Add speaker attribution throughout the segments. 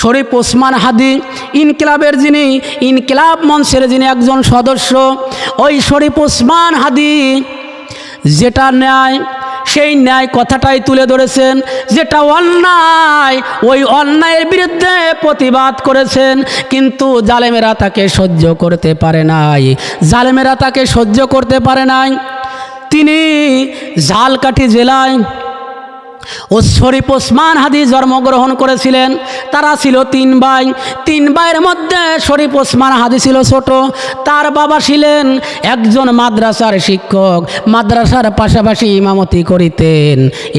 Speaker 1: শরীফ ওসমান হাদি ইনকিলাবের যিনি ইনকিলাব মঞ্চের যিনি একজন সদস্য, ওই শরীফ ওসমান হাদি যেটা ন্যায় সেই ন্যায় কথাটাই তুলে ধরেছেন, যেটা অন্যায় ওই অন্যায়ের বিরুদ্ধে প্রতিবাদ করেছেন। কিন্তু জালেমেরা তাকে সহ্য করতে পারে নাই, জালেমেরা তাকে সহ্য করতে পারে নাই। তিনি ঝালকাঠি জেলায় ও শরীফ ওসমান হাদি জন্মগ্রহণ করেছিলেন। তারা ছিল তিন ভাই, তিন ভাইয়ের মধ্যে শরীফ ওসমান হাদি ছিল ছোট। তার বাবা ছিলেন একজন মাদ্রাসার শিক্ষক, মাদ্রাসার পাশাপাশি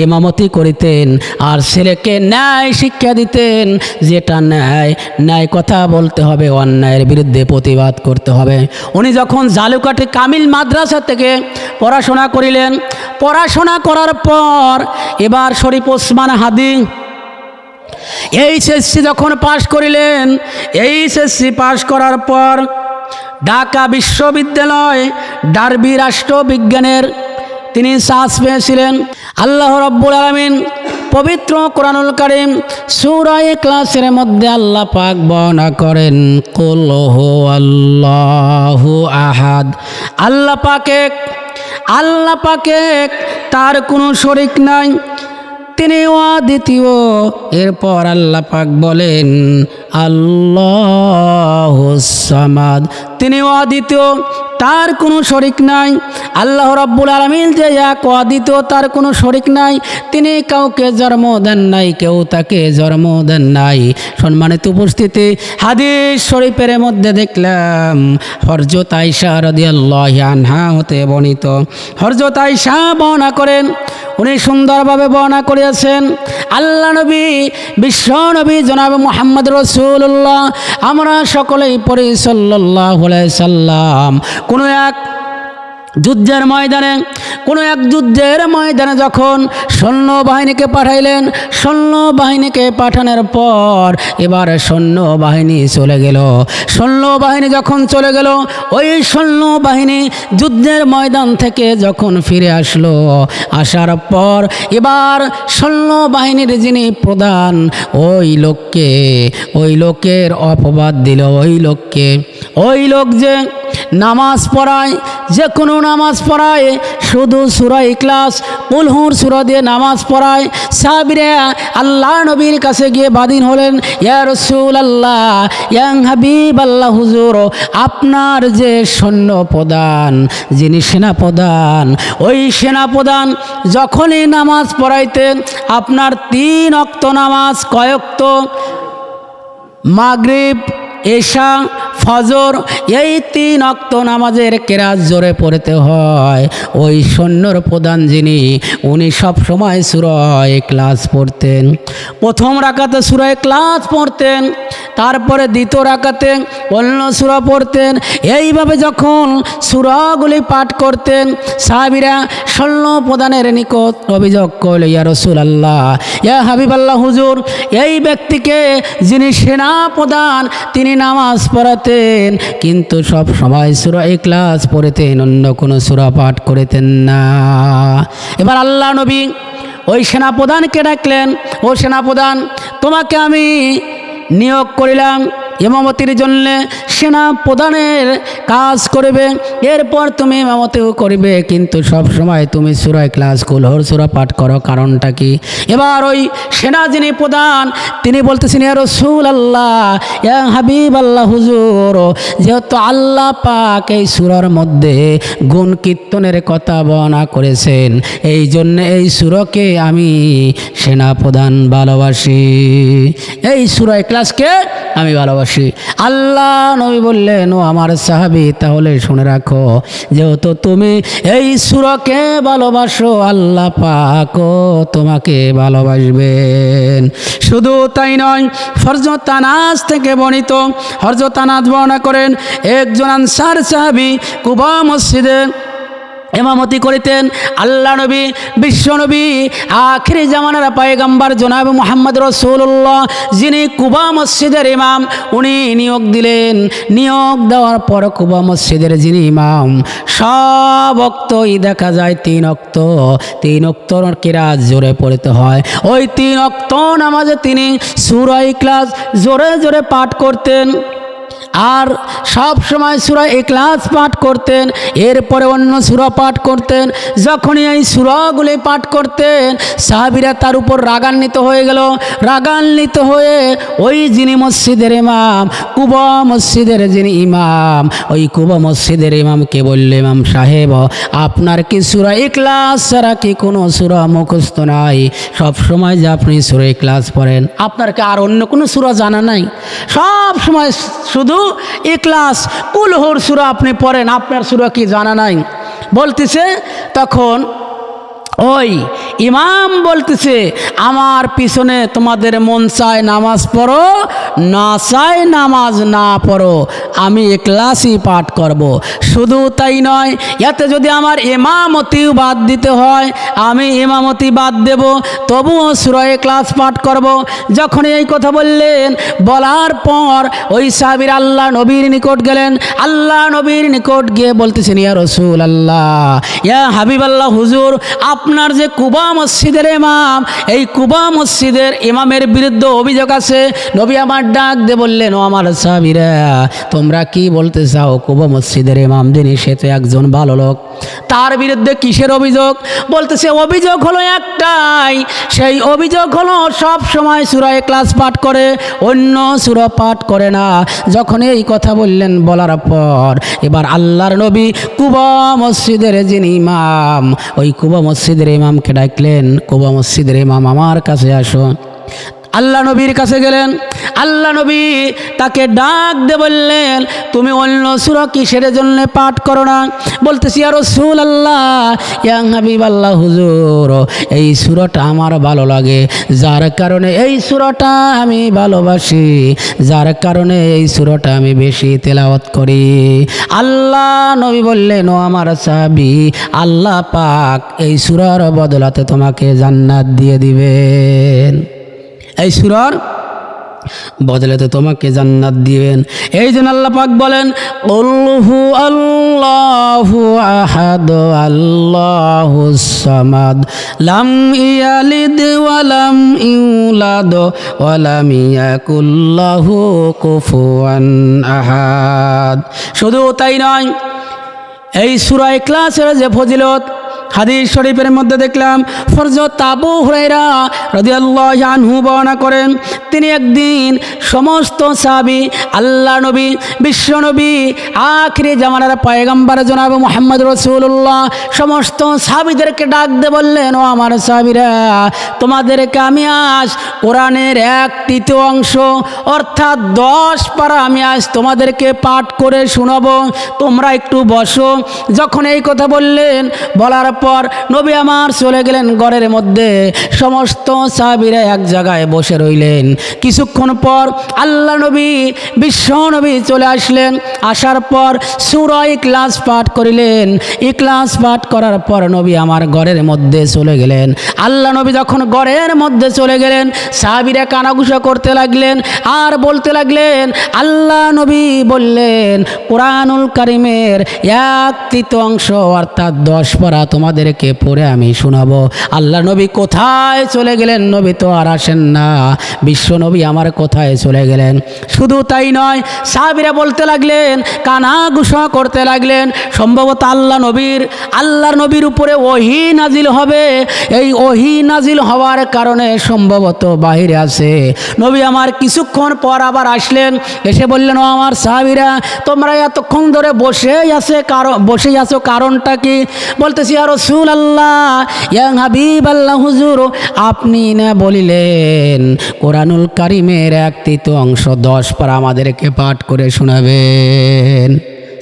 Speaker 1: ইমামতি করিতেন আর ছেলেকে ন্যায় শিক্ষা দিতেন, যেটা ন্যায় ন্যায় কথা বলতে হবে, অন্যায়ের বিরুদ্ধে প্রতিবাদ করতে হবে। উনি যখন ঝালকাঠি কামিল মাদ্রাসা থেকে পড়াশোনা করিলেন, পড়াশোনা করার পর এবার শরীফ ওসমান হাদি এইচএসসি যখন পাশ করিলেন, এইচএসসি পাশ করার পর ঢাকা বিশ্ববিদ্যালয় ডার্বি রাষ্ট্রবিজ্ঞানের তিনি চান্স পেয়েছিলেন। আল্লাহ রাব্বুল আলামিন পবিত্র কোরআনুল কারীম সূরা ইখলাসের মধ্যে আল্লাহ পাক বর্ণনা করেন, কুল হুয়াল্লাহু আহাদ। আল্লাহ পাক এক, তার কোনো শরীক নাই, তিনি অদ্বিতীয়। এরপর আল্লাহ পাক বলেন আল্লাহুস সামাদ, তিনি অদ্বিতীয়, তার কোনো শরীক নাই। আল্লাহ রাব্বুল আলামিন যে এক অদ্বিতীয়, তার কোনো শরীক নাই, তিনি কাউকে জন্ম দেন নাই, কেউ তাকে জন্ম দেন নাই। সম্মানিত উপস্থিতি, হাদিস শরীফের মধ্যে দেখলাম হযরত আয়েশা রাদিয়াল্লাহু আনহা হতে বর্ণিত। হযরত আয়েশা বর্ণনা করেন, উনি সুন্দরভাবে বর্ণনা করেছেন, আল্লাহ নবী বিশ্ব নবী জনাব মুহাম্মদ রাসূলুল্লাহ, আমরা সকলেই পড়ি সাল্লাল্লাহু আলাইহি সাল্লাম, কোনো এক যুদ্ধের ময়দানে যখন সৈন্যবাহিনীকে পাঠাইলেন, সৈন্যবাহিনীকে পাঠানোর পর এবার সৈন্যবাহিনী চলে গেল। সৈন্যবাহিনী যখন চলে গেল, ওই সৈন্যবাহিনী যুদ্ধের ময়দান থেকে যখন ফিরে আসলো, আসার পর এবার সৈন্যবাহিনীর যিনি প্রধান, ওই লোকের অপবাদ দিল। ওই লোক যে নামাজ পড়ায়, যে কোনো নামাজ পড়ায়, শুধু সূরা ইখলাস কুল হুর সূরা দিয়ে নামাজ পড়ায়। সাহাবীরা আল্লাহ নবীর কাছে গিয়ে বাদিন হলেন, ইয়া রাসূলুল্লাহ, ইয়া হাবিবাল্লাহ, হুজুর, আপনার যে সৈন্যপ্রধান, যিনি সেনাপ্রধান, ওই সেনাপ্রধান যখনই নামাজ পড়াইতেন, আপনার 3 ওয়াক্ত নামাজ, কয় ওয়াক্ত? মাগরিব, এশা, ফজর, এই 3 ওয়াক্ত নামাজের কেরাত জোরে পড়তে হয়। ওই সৈন্যর প্রধান যিনি, উনি সব সময় সূরা ইখলাস পড়তেন। প্রথম রাকাতে সূরা ইখলাস পড়তেন, তারপরে দ্বিতীয় রাকাতে অন্য সূরা পড়তেন। এইভাবে যখন সূরাগুলি পাঠ করতেন, সাহাবীরা সৈন্য প্রধানের নিকট অভিযোগ করল, ইয়া রাসূলুল্লাহ, ইয়া হাবিবাল্লাহ, হুজুর, এই ব্যক্তিকে যিনি সেনা প্রধান, তিনি নামাজ পড়াতেন কিন্তু সব সময় সূরা ইখলাস পড়তেন, অন্য কোনো সূরা পাঠ করতেন না। এবার আল্লাহ নবী ওই সেনাপ্রধানকে ডাকলেন, ও সেনাপ্রধান, তোমাকে আমি নিয়োগ করিলাম ইমামতির জন্য, সেনা প্রধানের কাজ করবে, এরপর তুমি ইমামতিও করবে, কিন্তু সব সময় তুমি সূরা ইখলাস কুল হুর সূরা পাঠ করো, কারণটা কি? এবার ওই সেনা যিনি প্রধান, তিনি বলতেছেন, ইয়া রাসূলুল্লাহ, ইয়া হাবিবাল্লাহ, হুজুর, যেহেতু আল্লাহ পাক এই সূরার মধ্যে গুণ কীর্তনের কথা বর্ণনা করেছেন, এই জন্য এই সূরাকে আমি সেনা প্রধান ভালোবাসি, এই সূরা ইখলাসকে আমি ভালোবাসি। আল্লাহ নবী বললেন, ও আমার সাহাবী, তাহলে শুনে রাখো, যেহেতু তুমি এই সূরাকে ভালোবাসো, আল্লাহ পাকও তোমাকে ভালোবাসবেন। শুধু তাই নয়, হযরত আনাস থেকে বর্ণিত, হযরত আনাস বর্ণনা করেন, একজন আনসার সাহাবী কুবা মসজিদে ইমামতি করিতেন আল্লাহ নবী বিশ্ব নবী আখিরি জামানার পয়গম্বর জনাব মুহাম্মদ রাসূলুল্লাহ, যিনি কুবা মসজিদের ইমাম, উনি নিয়োগ দিলেন। নিয়োগ দেওয়ার পর কুবা মসজিদের যিনি ইমাম, সব ওয়াক্তই দেখা যায় তিন ওয়াক্ত কিরাত জোরে পড়তে হয়। ওই তিন ওয়াক্ত নামাজে তিনি সূরা ইখলাস জোরে জোরে পাঠ করতেন, আর সব সময় সূরা ইখলাস পাঠ করতেন। এরপরে অন্য সূরা পাঠ করতেন। যখনই এই সূরাগুলি পাঠ করতেন, সাহাবীরা তার উপর রাগান্বিত হয়ে গেল। রাগান্বিত হয়ে ওই যিনি মসজিদের ইমাম, কুবা মসজিদের যিনি ইমাম, ওই কুবা মসজিদের ইমামকে বললে, ইমাম সাহেব, আপনার কি সূরা ইখলাস ছাড়া কি কোনো সূরা মুখস্থ নাই? সব সময় যে আপনি সূরা ইখলাস পড়েন, আপনার কি আর অন্য কোনো সূরা জানা নাই? সব সময় শুধু ইখলাস কুলহুর সূরা আপনি পড়েন, আপনার সূরা কি জানা নাই? বলতেছে তখন ওই ইমাম বলতেছে, আমার পিছনে তোমাদের মন চায় নামাজ পড়ো, না চায় নামাজ না পড়ো, আমি ইখলাসই পাঠ করব। শুধু তাই নয়, এতে যদি আমার ইমামতিও বাদ দিতে হয়, আমি ইমামতি বাদ দেব, তবুও সূরা ইখলাস পাঠ করব। যখন এই কথা বললেন, বলার পর ওই সাহাবীর আল্লাহ নবীর নিকট গেলেন। আল্লাহ নবীর নিকট গিয়ে বলতেছেন, ইয়া রাসূলুল্লাহ, ইয়া হাবিবাল্লাহ, হুজুর, আপনার যে কুবা মসজিদের ইমাম, এই কুবা মসজিদের ইমামের বিরুদ্ধে অভিযোগ আছে। নবী আমার ডাক দিয়ে বললেন, ও আমার সাহাবীরা, তোমরা কি বলতে চাও? কুবা মসজিদের ইমাম যিনি, সে তো একজন ভালো লোক, তার বিরুদ্ধে কিসের অভিযোগ? বলতেছে, অভিযোগ হলো একটাই, সেই অভিযোগ হলো সব সময় সূরা ইখলাস পাঠ করে, অন্য সূরা পাঠ করে না। যখন এই কথা বললেন, বলার পর এবার আল্লাহর নবী কুবা মসজিদের যিনি ইমাম, ওই কুবা মসজিদের ইমামকে ডাকলেন, কুবা মসজিদের ইমাম, আমার কাছে আসো। আল্লাহ নবীর কাছে গেলেন। আল্লাহ নবী তাকে ডাক দিয়ে বললেন, তুমি অন্য সূরা কিসের জন্য পাঠ করো না? বলতেছি, ইয়া রাসূলুল্লাহ, ইয়া হাবিবাল্লাহ, হুজুর, এই সূরাটা আমার ভালো লাগে, যার কারণে এই সূরাটা আমি ভালোবাসি, যার কারণে এই সূরাটা আমি বেশি তেলাওয়াত করি। আল্লাহ নবী বললেন, ও আমার সাহাবী, আল্লাহ পাক এই সূরার বদলাতে তোমাকে জান্নাত দিয়ে দিবেন, এই সূরার বদলাতে তোমাকে জান্নাত দিবেন। এই জন্য আল্লাহ পাক বলেন, কুলহু আল্লাহু আহাদ আল্লাহুস সামাদ লাম ইয়ালিদ ওয়া লাম ইউলাদ ওয়া লাম ইয়াকুল লাহু কুফুয়ান আহাদ। শুধু তাই নয়, এই সূরা ইখলাসের যে ফজিলত হাদিস শরীফের মধ্যে দেখলাম, হযরত আবু হুরায়রা রাদিয়াল্লাহু আনহু বর্ণনা করেন, তিনি একদিন সমস্ত সাহাবী, আল্লাহ নবী, বিশ্ব নবী, আখিরি জামানার পয়গম্বর জনাব মুহাম্মদ রাসূলুল্লাহ, সমস্ত সাহাবীদেরকে ডাক দিয়ে বললেন, ও আমার সাহাবীরা, তোমাদেরকে আমি আজ কোরআনের 1/3 অংশ অর্থাৎ 10 পারা আমি আজ তোমাদেরকে পাঠ করে শোনাবো, তোমরা একটু বসো। যখন এই কথা বললেন, বলার পর নবী আমার চলে গেলেন ঘরের মধ্যে। সমস্ত সাহাবীরা এক জায়গায় বসে রইলেন। কিছুক্ষণ পর আল্লাহ নবী, বিশ্ব নবী চলে আসলেন। আসার পর সূরা ইখলাস পাঠ করিলেন। ইখলাস পাঠ করার পর নবী আমার ঘরের মধ্যে চলে গেলেন। আল্লাহ নবী যখন ঘরের মধ্যে চলে গেলেন, সাহাবীরা কানাঘুষা করতে লাগলেন আর বলতে লাগলেন, আল্লাহ নবী বললেন, কোরআনুল কারীমের 1/3 অংশ অর্থাৎ 10 পারা তোমাদেরকে পড়ে আমি শোনাবো। আল্লাহ নবী কোথায় চলে গেলেন? নবী তো আর আসেন না। বিশ্ব নবী আমার কোথায় চলে গেলেন? শুধু তাই নয়, সাহাবীরা বলতে লাগলেন, কানাঘুষা করতে লাগলেন, সম্ভবত আল্লাহর নবীর উপরে ওহী নাজিল হবে। এই ওহী নাজিল হওয়ার কারণে সম্ভবত বাহিরে আছে। নবী আমার কিছুক্ষণ পর আবার আসলেন, এসে বললেন, ও আমার সাহাবীরা, তোমরা এতক্ষণ ধরে বসেই আছো, কারণটা কি? বলতেছি, ইয়া রাসূলুল্লাহ, ইয়া হাবিবাল্লাহ, হুজুর, আপনি না বলিলেন কোরআনুল কারীমের 1/3 অংশ 10 পারা আমাদেরকে পাঠ করে শোনাবেন।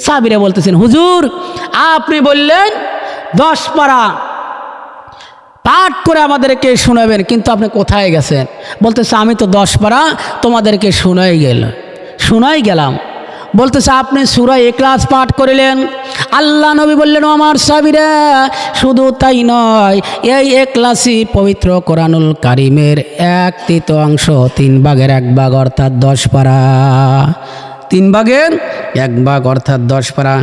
Speaker 1: সাহাবীরা বলতেছেন, হুজুর, আপনি বললেন 10 পারা পাঠ করে আমাদেরকে শোনাবেন, কিন্তু আপনি কোথায় গেছেন? বলতেছে, আমি তো 10 পারা তোমাদেরকে শোনাই গেলাম। বলতেছে আপনি সূরা ইখলাস পাঠ করিলেন। আল্লাহ নবী বললেন, ও আমার সাহাবীরা, শুধু তাই নয়, এই ইখলাসই পবিত্র কোরআনুল কারীমের 1/3 3 ভাগের 1 ভাগ অর্থাৎ 10 পারা। 3 ভাগের 1 ভাগ অর্থাৎ 10 পারা।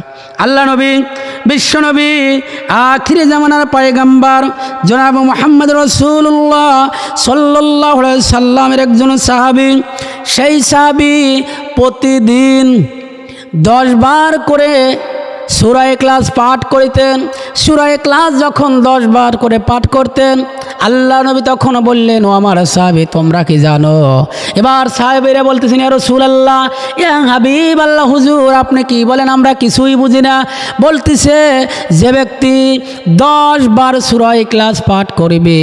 Speaker 1: আল্লাহ নবী, বিশ্বনবী, আখিরি জামানার পয়গম্বর জনাব মুহাম্মদ রাসূলুল্লাহ সাল্লাল্লাহু আলাইহি সাল্লামের একজন সাহাবী, সেই সাহাবী প্রতিদিন 10 বার করে সূরা ইখলাস পাঠ করিতেন। সূরা ইখলাস যখন 10 বার করে পাঠ করতেন, আল্লাহ নবী তখন বললেন, ও আমার সাহাবী, তোমরা কি জানো? এবার সাহাবীরা বলতেছেন, ইয়া রাসূলুল্লাহ, ইয়া হাবিবাল্লাহ, হুজুর আপনি কি বলেন, আমরা কিছুই বুঝি না। বলতেছে, যে ব্যক্তি 10 বার সূরা ইখলাস পাঠ করিবে,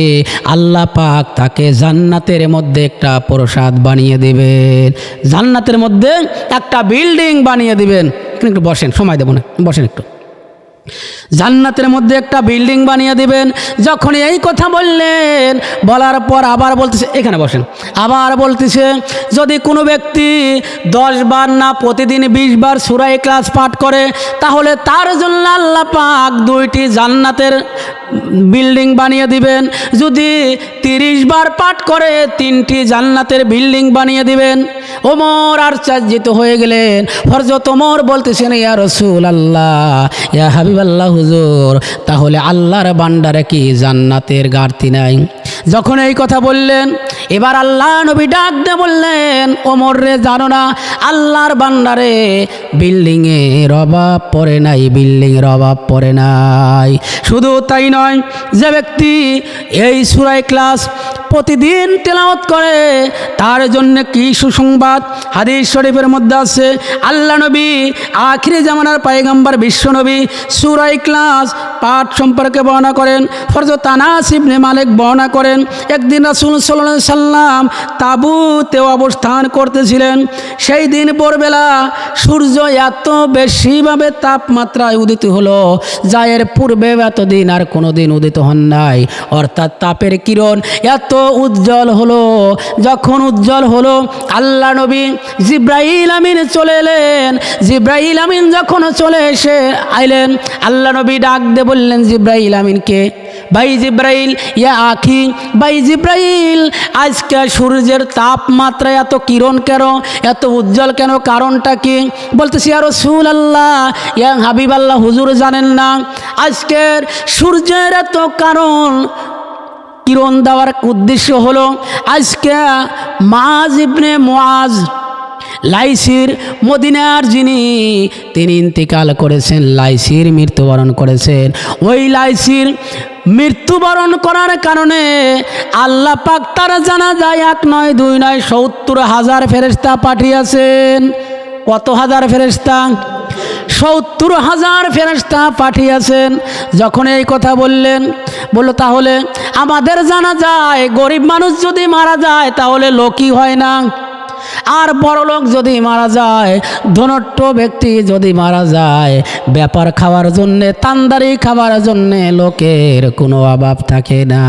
Speaker 1: আল্লাহ পাক তাকে জান্নাতের মধ্যে একটা প্রসাদ বানিয়ে দিবেন, জান্নাতের মধ্যে একটা বিল্ডিং বানিয়ে দিবেন। একটু বসেন, সময় দেব না, বসেন একটু। জান্নাতের মধ্যে একটা বিল্ডিং বানিয়ে দিবেন। যখন এই কথা বললেন, বলার পর আবার বলতেছে, এখানে বসেন, আবার বলতেছে, যদি কোনো ব্যক্তি 10 বার না প্রতিদিন 20 বার সূরা ইখলাস পাঠ করে, তাহলে তার জন্য আল্লাহ পাক 2টি জান্নাতের বিল্ডিং বানিয়ে দিবেন। যদি 30 বার পাঠ করে 3টি জান্নাতের বিল্ডিং বানিয়ে দিবেন। ওমর আশ্চর্যিত হয়ে গেলেন। হযরত ওমর বলতেছেন, ইয়া রাসূলুল্লাহ, ইয়া হাবিবাল্লাহ, হুজুর তাহলে আল্লাহর ভান্ডারে কি জান্নাতের ঘাটতি নাই? যখন এই কথা বললেন, এবার আল্লাহ নবী ডাক দিয়ে বললেন, ওমর রে, জানো না আল্লাহর ভান্ডারে বিল্ডিংয়ের অভাব পড়ে নাই, বিল্ডিংয়ের অভাব পড়ে নাই। শুধু তাই নয়, যে ব্যক্তি এই সূরা ইখলাস প্রতিদিন তেলাওয়াত করে, তার জন্য কি সুসংবাদ। হাদিস শরীফের মধ্যে আছে, আল্লাহ নবী আখিরি জামানার পয়গম্বর বিশ্বনবী সূরা ইখলাস পাঠ সম্পর্কে বর্ণনা করেন। হযরত আনাস ইবনে মালিক বর্ণনা করেন, একদিন রাসূল সাল্লাল্লাহু আলাইহি সাল্লাম তাঁবুতে অবস্থান করতেছিলেন। সেই দিন ভোরবেলা সূর্য এত বেশিভাবে তাপমাত্রায় উদিত হলো, যা এর পূর্বে এতদিন আর কোনোদিন উদিত হন নাই। অর্থাৎ তাপের কিরণ এত উজ্জ্বল হলো। যখন উজ্জ্বল হলো, আল্লাহ নবী জিব্রাইল আমিন চলে এলেন। জিব্রাইল আমিন যখন চলে এসে আইলেন, আল্লাহ নবী ডাক দিয়ে বললেন জিব্রাইল আমিনকে, ভাই জিব্রাইল, ইয়া আখি, ভাই জিব্রাইল, আজকে সূর্যের তাপমাত্রা এত কিরণ কেন, এত উজ্জ্বল কেন, কারণটা কি? বলতেছি, ইয়া রাসূলুল্লাহ, ইয়া হাবিবাল্লাহ, হুজুর জানেন না আজকের সূর্যের এত কারণ কিরণ দেওয়ার উদ্দেশ্য হলো, আজকে মুআজ ইবনে মুআজ লাইসির মদিনার যিনি, তিনি ইন্তিকাল করেছেন, লাইসির মৃত্যুবরণ করেছেন। ওই লাইসির মৃত্যুবরণ করার কারণে আল্লাহ পাক তার জানাজায় 1 নয় 2 নয় 70,000 ফেরেশতা পাঠিয়েছেন। কত হাজার ফেরেশতা? 70,000 ফেরেশতা পাঠিয়েছেন। যখন এই কথা বললেন, বলল তাহলে আমাদের জানা যায় গরিব মানুষ যদি মারা যায় তাহলে লোকই হয় না, আর বড়লোক যদি মারা যায়, ধনট্ট ব্যক্তি যদি মারা যায়, ব্যাপার খাওয়ার জন্যে, তান্দারি খাওয়ার জন্যে লোকের কোনো অভাব থাকে না।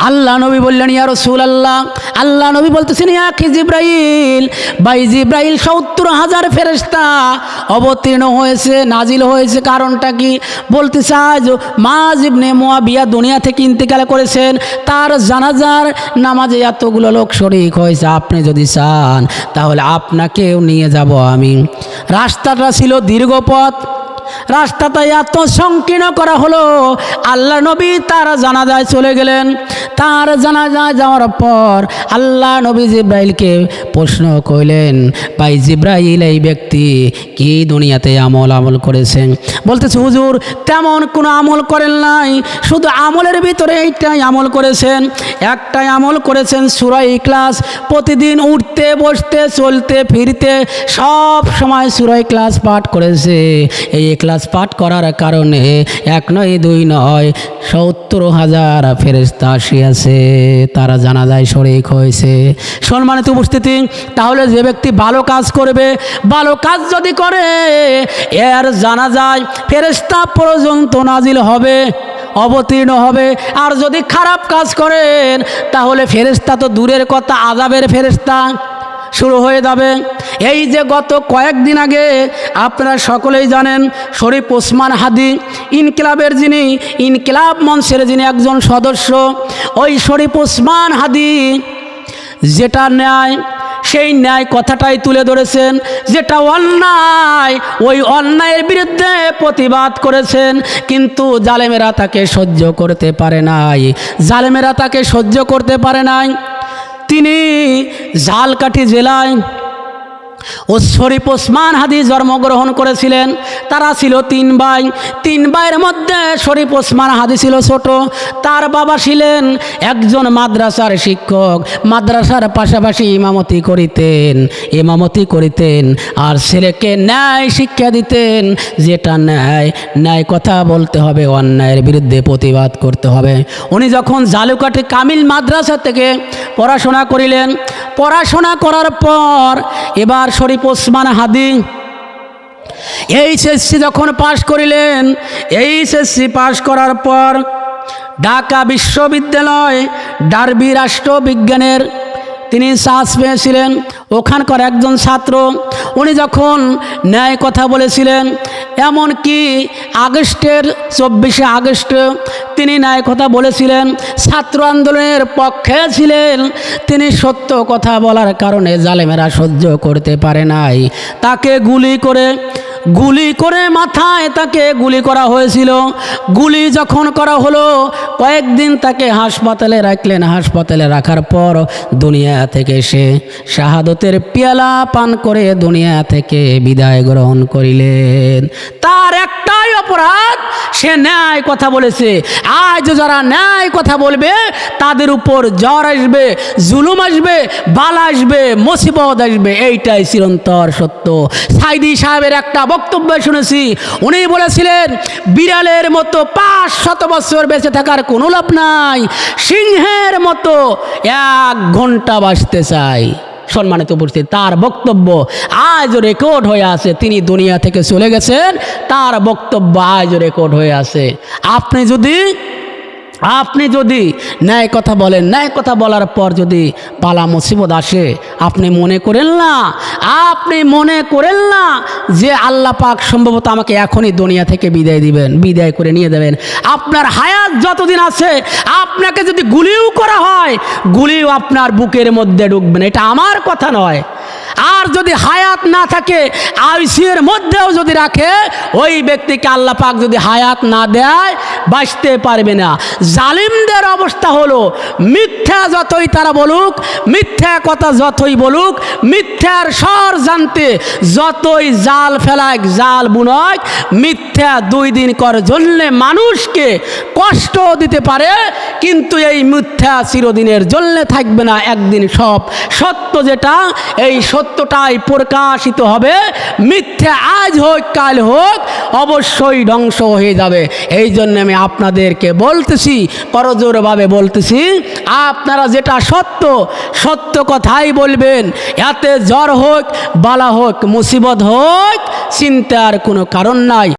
Speaker 1: আল্লাহ নবী বললেন, ইয়া রাসূলুল্লাহ, আল্লাহ নবী বলতেছেন, ইয়া আখি জিব্রাইল, ভাই জিব্রাইল, 70,000 ফেরেশতা অবতীর্ণ হয়েছে, নাজিল হয়েছে, কারণটা কি? বলতেছে, আজ মুআজ ইবনে মুআবিয়া দুনিয়া থেকে ইন্তেকাল করেছেন, তার জানাজার নামাজে এতগুলো লোক শরীক হয়েছে, আপনি যদি চান তাহলে আপনাকেও নিয়ে যাব আমি। রাস্তাটা ছিল দীর্ঘ পথ, রাস্তাটা এত সংকীর্ণ করা হলো। আল্লাহ নবী তার জানাজায় চলে গেলেন। তার জানাজায় যাওয়ার পর আল্লাহ নবী জিব্রাইলকে প্রশ্ন করলেন, ভাই জিব্রাইল, এই ব্যক্তি কি দুনিয়াতে আমল করেছেন? বলতেছে, হুজুর তেমন কোনো আমল করেন নাই, শুধু আমলের ভিতরে এইটাই আমল করেছেন, একটাই আমল করেছেন সূরা ইখলাস। প্রতিদিন উঠতে বসতে চলতে ফিরতে সব সময় সূরা ইখলাস পাঠ করেছে। এই ইখলাস পাঠ করার কারণে 1 নয় 2 নয় 70,000 ফেরেশতা আসিয়াছে, তারা জানাজায় শরীক হয়েছে। সম্মানিত উপস্থিতি, তাহলে যে ব্যক্তি ভালো কাজ করবে, ভালো কাজ যদি করে, এর জানাজায় ফেরেশতা পর্যন্ত নাজিল হবে, অবতীর্ণ হবে। আর যদি খারাপ কাজ করেন তাহলে ফেরেশতা তো দূরের কথা, আযাবের ফেরেশতা শুরু হয়ে যাবে। এই যে গত কয়েকদিন আগে আপনারা সকলেই জানেন, শরীফ ওসমান হাদি ইনকিলাবের যিনি ইনকিলাব মঞ্চের যিনি একজন সদস্য, ওই শরীফ ওসমান হাদি যেটা ন্যায় সেই ন্যায় কথাটাই তুলে ধরেছেন, যেটা অন্যায় ওই অন্যায়ের বিরুদ্ধে প্রতিবাদ করেছেন। কিন্তু জালেমেরা তাকে সহ্য করতে পারে নাই, জালেমেরা তাকে সহ্য করতে পারে নাই। তিনি ঝালকাঠি জেলায় ও শরীফ ওসমান হাদি জন্মগ্রহণ করেছিলেন। তারা ছিল তিন ভাই, তিন ভাইয়ের মধ্যে শরীফ ওসমান হাদি ছিল ছোট। তার বাবা ছিলেন একজন মাদ্রাসার শিক্ষক, মাদ্রাসার পাশাপাশি ইমামতি করিতেন আর ছেলেকে ন্যায় শিক্ষা দিতেন, যেটা ন্যায়, ন্যায় কথা বলতে হবে, অন্যায়ের বিরুদ্ধে প্রতিবাদ করতে হবে। উনি যখন ঝালকাঠি কামিল মাদ্রাসা থেকে পড়াশোনা করিলেন, পড়াশোনা করার পর এবার শরীফ ওসমান হাদি এইচএসসি যখন পাশ করিলেন, এইচএসসি পাশ করার পর ঢাকা বিশ্ববিদ্যালয় ডার্বি রাষ্ট্রবিজ্ঞানের তিনি চান্স পেয়েছিলেন। ওখানকার একজন ছাত্র, উনি যখন ন্যায় কথা বলেছিলেন, এমনকি 24 আগস্ট তিনি ন্যায় কথা বলেছিলেন, ছাত্র আন্দোলনের পক্ষে ছিলেন। তিনি সত্য কথা বলার কারণে জালেমেরা সহ্য করতে পারে নাই, তাকে গুলি করে মাথায় তাকে গুলি করা হয়েছিল। গুলি যখন করা হলো, কয়েকদিন তাকে হাসপাতালে রাখলেন। হাসপাতালে রাখার পর দুনিয়া থেকে সে শাহাদতের পেয়ালা পান করে দুনিয়া থেকে বিদায় গ্রহণ করিলেন। তার একটাই অপরাধ, সে ন্যায় কথা বলেছে। আজ যারা ন্যায় কথা বলবে তাদের উপর জ্বর আসবে, জুলুম আসবে, বালা আসবে, মুসিবত আসবে, এইটাই চিরন্তর সত্য। সাইদি সাহেবের একটা বক্তব্য শুনেছি, উনি বলেছিলেন বিড়ালের মতো 500 বছর বেঁচে থাকার কোনো লাভ নাই, সিংহের মতো 1 ঘন্টা বাঁচতে চাই। সম্মানিত উপস্থিতি, তার বক্তব্য আজ রেকর্ড হয়ে আছে। তিনি দুনিয়া থেকে চলে গেছেন, তার বক্তব্য আজ রেকর্ড হয়ে আছে। আপনি যদি ন্যায় কথা বলেন, ন্যায় কথা বলার পর যদি বালা মুসিবত আসে, আপনি মনে করেন না যে আল্লাহ পাক সম্ভবত আমাকে এখনই দুনিয়া থেকে বিদায় করে নিয়ে দেবেন। আপনার হায়াত যতদিন আছে, আপনাকে যদি গুলিও করা হয়, গুলিও আপনার বুকের মধ্যে ঢুকবে না। এটা আমার কথা নয়। আর যদি হায়াত না থাকে, আইসিউর মধ্যেও যদি রাখে, ওই ব্যক্তিকে আল্লাহ পাক যদি হায়াত না দেয়, বাঁচতে পারবে না। জালিমদের অবস্থা হলো, মিথ্যা যতই তারা বলুক, মিথ্যা কথা যতই বলুক, মিথ্যার স্বর জানতে যতই জাল ফেলাক, জাল বুনক, মিথ্যা 2 দিন কর জন্যে মানুষকে কষ্ট দিতে পারে, কিন্তু এই মিথ্যা চিরদিনের জন্য থাকবে না। একদিন সব সত্য যেটা, এই সত্যটাই প্রকাশিত হবে। মিথ্যা আজ হোক কাল হোক অবশ্যই ধ্বংস হয়ে যাবে। এই জন্য আমি আপনাদেরকে বলতেছি, করজোরভাবে বলতেছি, আপনারা যেটা সত্য কথাই বলবেন। এতে জ্বর হোক, বালা হোক, মুসিবত হোক, চিন্তার কোনো কারণ নাই।